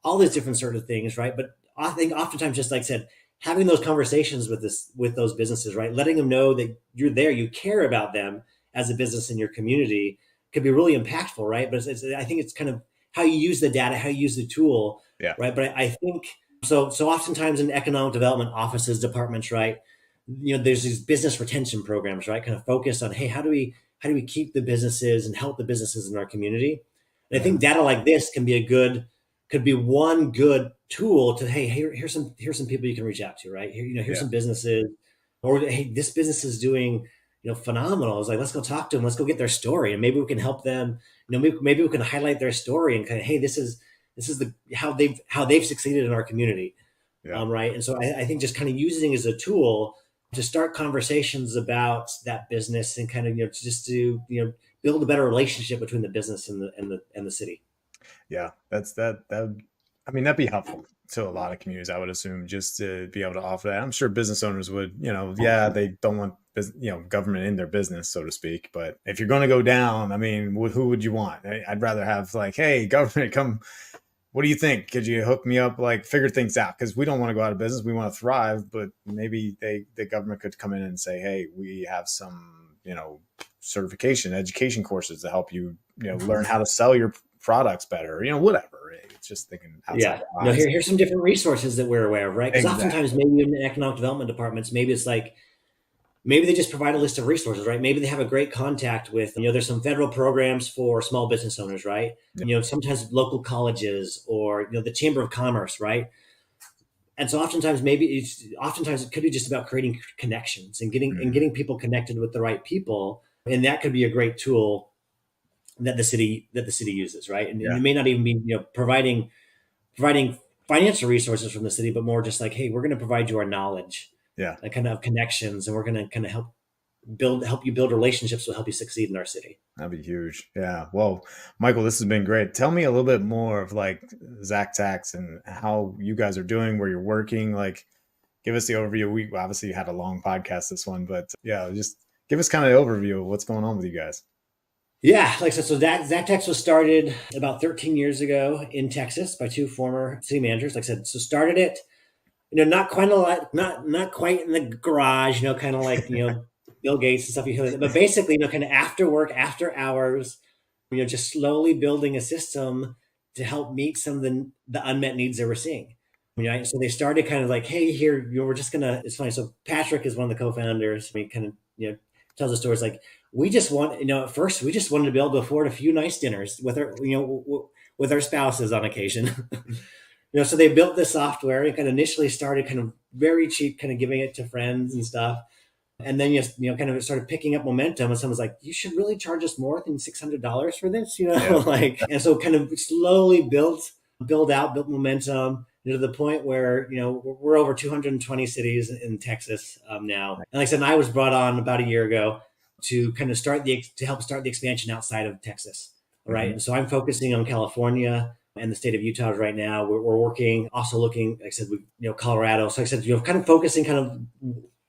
all these different sort of things, right? But I think oftentimes, just like I said, having those conversations with those businesses, right? Letting them know that you're there, you care about them as a business in your community could be really impactful, right? But I think it's kind of how you use the data, how you use the tool, yeah, right? But I think so oftentimes in economic development offices, departments, right? There's these business retention programs, right? Kind of focused on, hey, how do we keep the businesses and help the businesses in our community? And I think data like this could be one good tool to, hey, here's some people you can reach out to, right? Here's some businesses, or hey, this business is doing phenomenal. It's like, let's go talk to them, let's go get their story, and maybe we can help them. Maybe we can highlight their story and kind of, hey, this is how they've succeeded in our community, right? And so I think just kind of using it as a tool to start conversations about that business and kind of just to build a better relationship between the business and the city. Yeah, that'd be helpful to a lot of communities, I would assume, just to be able to offer that. I'm sure business owners would, they don't want government in their business, so to speak. But if you're going to go down, who would you want? I'd rather have like, hey, government, come. What do you think? Could you hook me up? Like, figure things out, because we don't want to go out of business. We want to thrive, but maybe the government could come in and say, hey, we have some, certification, education courses to help you, learn how to sell your products better, whatever. It's just thinking outside the box. Here's some different resources that we're aware of, right? Because Exactly. Oftentimes maybe in the economic development departments, maybe it's like, maybe they just provide a list of resources, right? Maybe they have a great contact with, there's some federal programs for small business owners, right? Yeah. Sometimes local colleges or, the Chamber of Commerce, right? And so oftentimes it could be just about creating connections and getting people connected with the right people. And that could be a great tool that the city uses, right? And it may not even be, providing financial resources from the city, but more just like, hey, we're going to provide you our knowledge, and kind of connections, and we're going to kind of help you build relationships that help you succeed in our city. That'd be huge. Yeah. Well, Michael, this has been great. Tell me a little bit more of like ZacTax and how you guys are doing, where you're working. Like, give us the overview. We obviously had a long podcast, this one, but just give us kind of the overview of what's going on with you guys. Yeah, like I said, so ZacTax was started about 13 years ago in Texas by 2 former city managers. Like I said, so started it, not quite not quite in the garage, kind of like Bill Gates and stuff. But basically, kind of after work, after hours, just slowly building a system to help meet some of the unmet needs that we're seeing. So they started kind of like, hey, here, we're just gonna. It's funny. So Patrick is one of the co-founders. He kind of tells the stories like, we just want, at first we just wanted to be able to afford a few nice dinners with our, with our spouses on occasion. So they built the software. It kind of initially started kind of very cheap, kind of giving it to friends and stuff. And then, kind of it started picking up momentum, and someone's like, you should really charge us more than $600 for this, Yeah. and so kind of slowly built momentum to the point where, we're over 220 cities in Texas now. And like I said, I was brought on about a year ago to kind of to help start the expansion outside of Texas. Right. And so I'm focusing on California and the state of Utah right now. We're working, also looking, like I said, Colorado. So like I said, kind of focusing kind of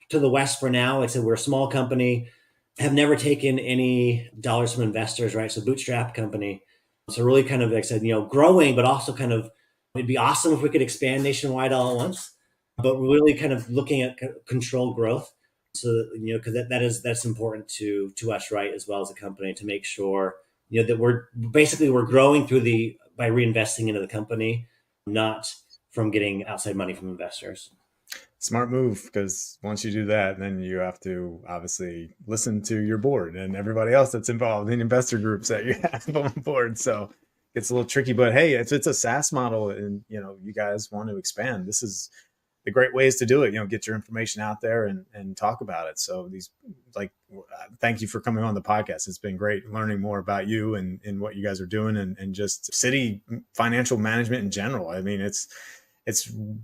to the west for now. Like I said, we're a small company, have never taken any dollars from investors, right? So bootstrap company. So really kind of, like I said, growing, but also kind of, it'd be awesome if we could expand nationwide all at once, but really kind of looking at controlled growth. So, because that's important to us, right? As well as a company, to make sure, that we're growing by reinvesting into the company, not from getting outside money from investors. Smart move, because once you do that, then you have to obviously listen to your board and everybody else that's involved in investor groups that you have on board. So it's a little tricky, but hey, if it's a SaaS model and you guys want to expand, this is the great ways to do it. Get your information out there and talk about it. So thank you for coming on the podcast. It's been great learning more about you and what you guys are doing and just city financial management in general. I mean, it's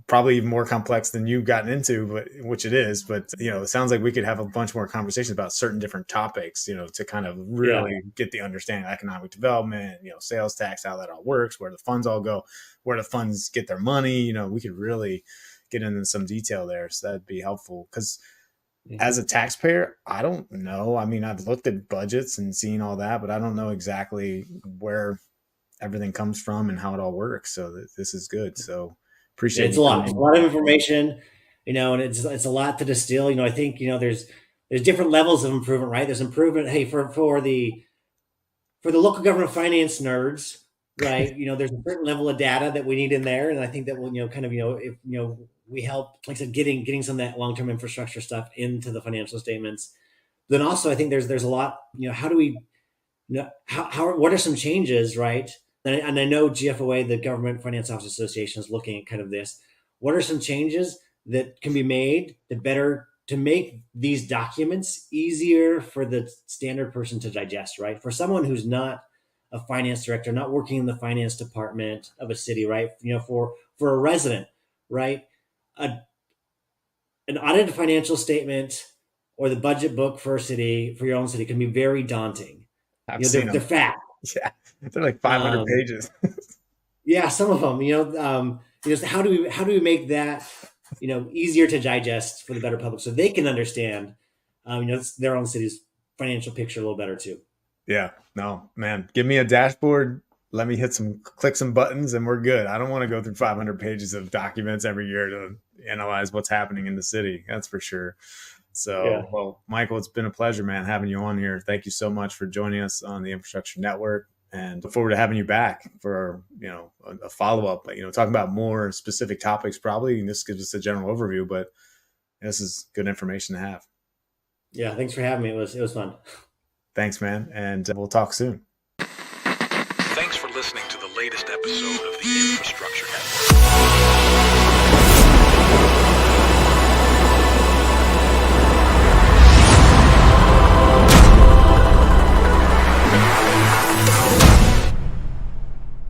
probably even more complex than you've gotten into, which it is. But it sounds like we could have a bunch more conversations about certain different topics, to kind of really get the understanding of economic development, sales tax, how that all works, where the funds all go, where the funds get their money. We could really get into some detail there. So that'd be helpful, because as a taxpayer, I don't know. I mean, I've looked at budgets and seen all that, but I don't know exactly where everything comes from and how it all works. So this is good. So appreciate it's a lot of information, and it's a lot to distill. I think, there's different levels of improvement, right? There's improvement, hey, for the local government finance nerds, right? There's a certain level of data that we need in there, and I think that will, kind of, if we help, like I said, getting some of that long-term infrastructure stuff into the financial statements. Then also, I think there's a lot, how do we, what are some changes, right? And I know GFOA, the Government Finance Officers Association, is looking at kind of this. What are some changes that can be made to make these documents easier for the standard person to digest, right? For someone who's not a finance director, not working in the finance department of a city, right? For a resident, right? An audited financial statement or the budget book for your own city, can be very daunting. They're fat. Yeah, they're like 500 pages. Yeah, some of them. How do we make that easier to digest for the better public, so they can understand their own city's financial picture a little better too. Yeah, no, man, give me a dashboard. Let me click some buttons, and we're good. I don't want to go through 500 pages of documents every year to analyze what's happening in the city. That's for sure. So, Well, Michael, it's been a pleasure, man, having you on here. Thank you so much for joining us on the Infrastructure Network, and look forward to having you back for, a follow-up, talking about more specific topics, probably. And this gives us a general overview, but this is good information to have. Yeah. Thanks for having me. It was fun. Thanks, man. And we'll talk soon. Thanks for listening to the latest episode of the Infrastructure Network.